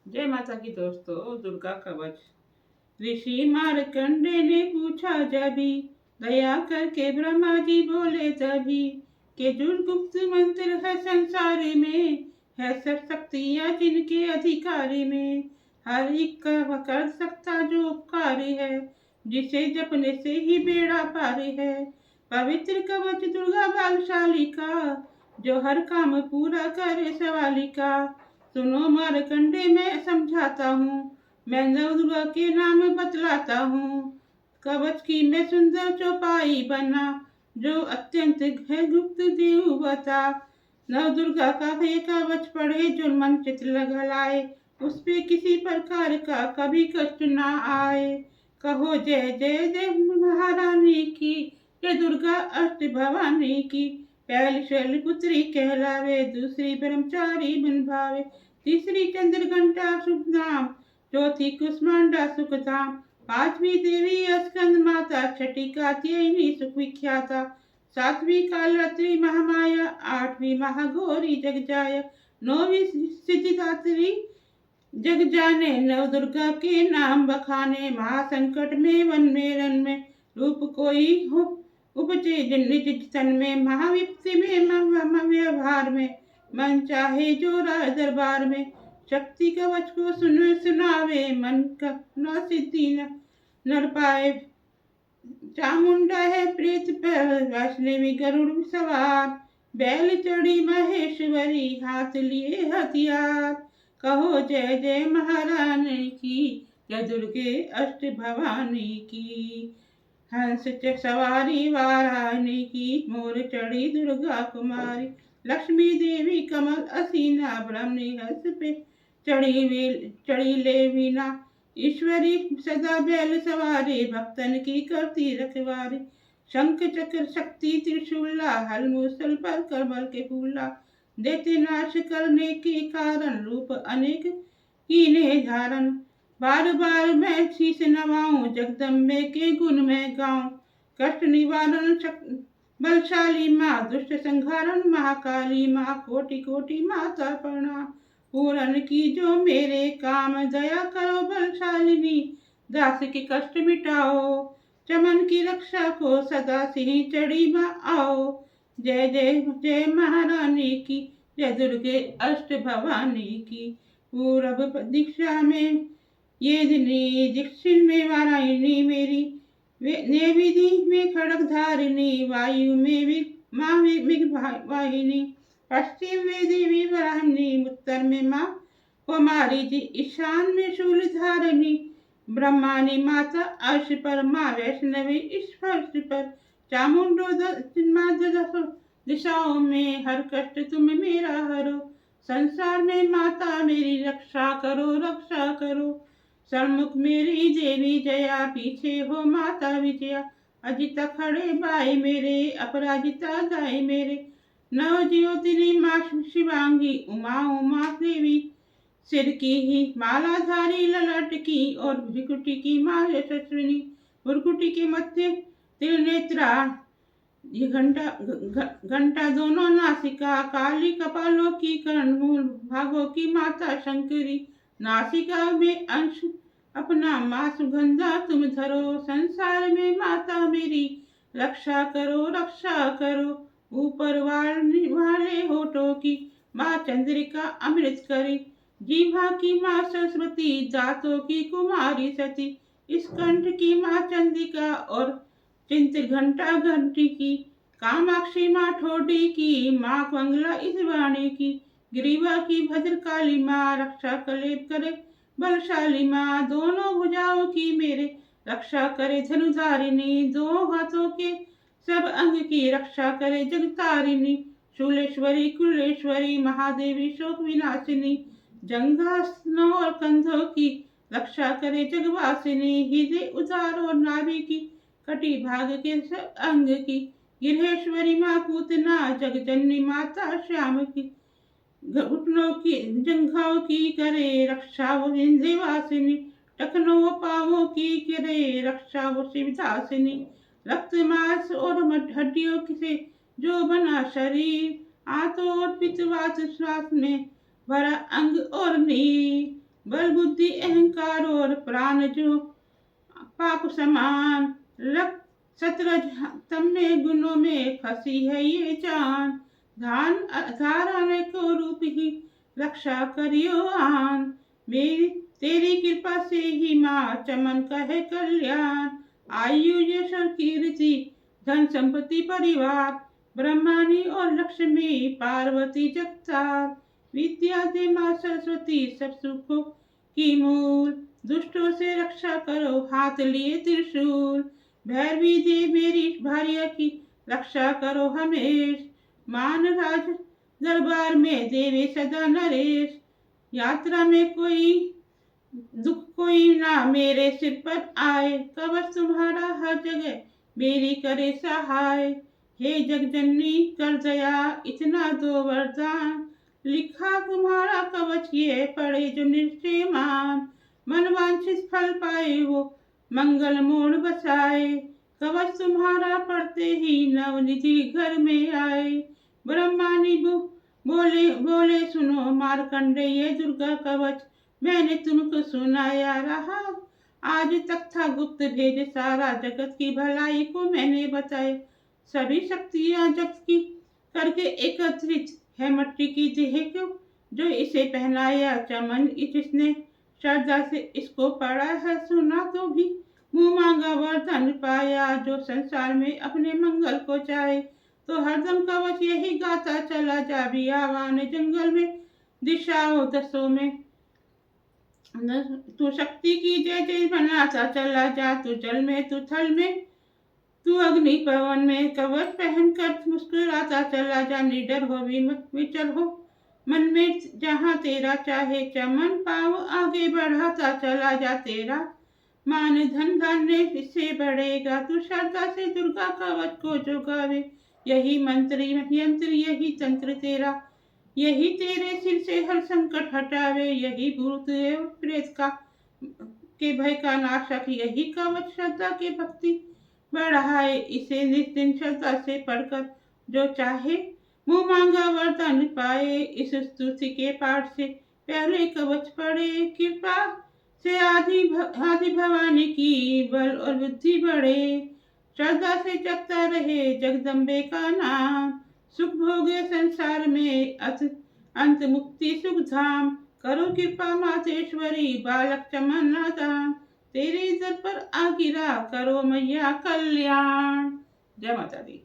जय माता की दोस्तों। दुर्गा कवच। ऋषि मार्कंडे ने पूछा जभी, दया करके ब्रह्मा जी बोले तभी, कि जो गुप्त मंत्र है संसार में, है सब शक्तियाँ जिनके अधिकारी में। हर एक का कर सकता जो उपकारी है, जिसे जपने से ही बेड़ा पारी है। पवित्र कवच दुर्गा बालशाली का, जो हर काम पूरा करे सवाली का। सुनो मारकंडे मैं समझाता हूँ, मैं नवदुर्गा के नाम बतलाता हूँ। कवच की मैं सुंदर चौपाई बना, जो अत्यंत है गुप्त देव बता। नवदुर्गा का ये कवच पढ़े जो मन चित लगाए, उस पे किसी प्रकार का कभी कष्ट ना आए। कहो जय जय जय महारानी की, जय दुर्गा अष्ट भवानी की। पहली शैलपुत्री कहलावे, दूसरी ब्रह्मचारी बन भावे, तीसरी चंद्र घंटा शुभ नाम, चौथी कुष्मांडा सुख धाम, पांचवी देवी स्कंद माता, छठी कात्यायनी सुख विख्याता, सातवीं कालरात्रि महामाया, आठवीं महागौरी जगजाया, नौवीं सिद्धिदात्री जग जाने। नव दुर्गा के नाम बखाने, महासंकट में वन में रन में, रूप कोई हो उपजे निज तन में, महाविपत्ति में व्यवहार में, मन चाहे जो राज दरबार में। शक्ति कवच को सुनावे, मन का न सिद्धि न नर पाए। चामुंडा है प्रेत पर, वैष्णवी गरुड़ सवार, बैल चढ़ी महेश्वरी, हाथ लिए हथियार। कहो जय जय महारानी की, जय दुर्गे अष्ट भवानी की। हंस सवारी वाराणी की, मोर चढ़ी दुर्गा कुमारी, लक्ष्मी देवी कमल असीना, ब्रह्मणी हंस पे चढ़ी ले वीणा। ईश्वरी सदा बैल सवारी, भक्तन की करती रखवारी। शंख चक्र शक्ति त्रिशूला, हल मूसल पर कमल के फूला, देते नाश करने के कारण, रूप अनेक कीने धारण। बार बार मैं शीश नवाऊं, जगदम्बे के गुण में गाऊं। कष्ट निवारण बलशाली माँ, दुष्ट संहारण महाकाली माँ, कोटि कोटि माता प्रणाम। पूरन की जो मेरे काम, दया करो बलशालिनी, दास के कष्ट मिटाओ, चमन की रक्षा को सदा सिंह चढ़ी माँ आओ। जय जय जय महारानी की, जय दुर्गे अष्ट भवानी की। पूरब दीक्षा में ये दिनी, दक्षिण में वारायणी मेरी, नेविधि में खड़क धारिणी, वायु में माँ वाहिनी, पश्चिम में देवी ब्राह्मणी, उत्तर में माँ कुमारी जी, ईशान में शूल धारिणी, ब्रह्मानी माता अर्श पर, माँ वैष्णवी स्पर्श पर, चामुंडो दिशाओं में, हर कष्ट तुम मेरा हरो। संसार में माता मेरी रक्षा करो रक्षा करो। सन्मुख मेरी देवी जया, पीछे हो माता विजया। अजिता खड़े बाई मेरे, अपराजिता गाय मेरे, नव ज्योतिनी माँ शिवांगी, उमा उमा देवी, सिर की ही मालाधारी ललाट की, और भ्रिकुटी की माँ यशस्विनी, भ्रुकुटी के मध्य त्रिनेत्रा, ये घंटा दोनों नासिका, काली कपालों की कर्णमूल, भागों की माता शंकरी, नासिका में अंश अपना माँ सुगंधा तुम धरो। संसार में माता मेरी रक्षा करो रक्षा करो। ऊपर वाले होठों की माँ चंद्रिका अमृत करी, जीभा की माँ सरस्वती, दांतों की कुमारी सती, इस कंठ की माँ चंद्रिका, और चिंत घंटा घंटी की, कामाक्षी माँ ठोडी की, माँ मंगला इस वाणी की, ग्रीवा की भद्रकाली माँ, रक्षा कलेप करे बलशाली माँ, दोनों भुजाओं की मेरे रक्षा करे धनुधारिणी, दो हाथों के सब अंग की रक्षा करे जगतारिणी, शूलेश्वरी कुलेश्वरी, महादेवी शोक विनाशिनी, जंघासनों और कंधों की रक्षा करे जगवासिनी, हृदय उदार और नाभि की, कटी भाग के सब अंग की, गिरहेश्वरी माँ पूतना, जगजननी माता श्याम की, घुटनों की जंघाओं की करे रक्षा वो विंध्यवासिनी, टखनों पावों की करे रक्षा वो शिवदासिनी, रक्त मांस और हड्डियों से जो बना शरीर, आंतों और पित्तवात श्वास में भरा अंग और नीर, बल बुद्धि अहंकार और प्राण जो पाप समान लग सतरज तम में गुणों में फंसी है ये जान। धान धारा को रूप ही रक्षा करियो आन। मेरी तेरी कृपा से ही माँ चमन कहे कल्याण। आयु यश कीर्ति धन संपत्ति परिवार ब्रह्मानी और लक्ष्मी पार्वती जगतार। विद्या दे माँ सरस्वती सब सुखों की मूल। दुष्टों से रक्षा करो हाथ लिए त्रिशूल। भैरवी दे मेरी भार्या की रक्षा करो हमेश। मान राज दरबार में देवे सदा नरेश। यात्रा में कोई दुख कोई ना मेरे सिर पर आए। कवच तुम्हारा हर जगह मेरी करे सहाय। हे जगजननी कर दया इतना दो वरदान। लिखा तुम्हारा कवच ये पढ़े जो निश्चय मान। मन वांछित फल पाए वो मंगल मोड़ बसाए। कवच तुम्हारा पढ़ते ही नवनिधि घर में आए। ब्रह्मानी बोले बोले सुनो मार्कंडेय दुर्गा कवच मैंने तुमको सुनाया रहा। आज तक था गुप्त भेद सारा जगत की भलाई को मैंने बताया। सभी शक्तियां जगत की करके एकत्रित है मट्टी की देह को जो इसे पहनाया चमन जिसने श्रद्धा से इसको पढ़ा है सुना तो भी मुंह मांगा वरदान पाया। जो संसार में अपने मंगल को चाहे तो हरदम कवच यही गाता चला जा। भी आवान जंगल में दिशाओं दसों में तू शक्ति की जय जय बनाता चला जा। तू जल में तू थल में तू अग्नि पवन में कवच पहन कर मुस्कुराता चला जा। निडर हो विचल हो मन में जहाँ तेरा चाहे चमन पाव आगे बढ़ाता चला जा। तेरा मान धन धान्य इससे बढ़ेगा। तू श्रद्धा से दुर्गा कवच को जो गावे यही मंत्र यंत्र यही तंत्र तेरा। यही तेरे सिर से हर संकट हटावे। यही भूत एवं प्रेत का के भय का नाशक यही कवच श्रद्धा के भक्ति बढ़ाए। इसे नित्य श्रद्धा से पढ़कर जो चाहे मुंह मांगा वरदान पाए। इस स्तुति के पाठ से पहले कवच पढ़े कृपा से आदि भवानी की बल और बुद्धि बढ़े। श्रद्धा से जपता रहे जगदम्बे का नाम। सुख भोगे संसार में अंत मुक्ति सुख धाम। करो कृपा मातेश्वरी बालक चमन दान। तेरे दर पर आ गिरा करो मैया कल्याण। जय माता दी।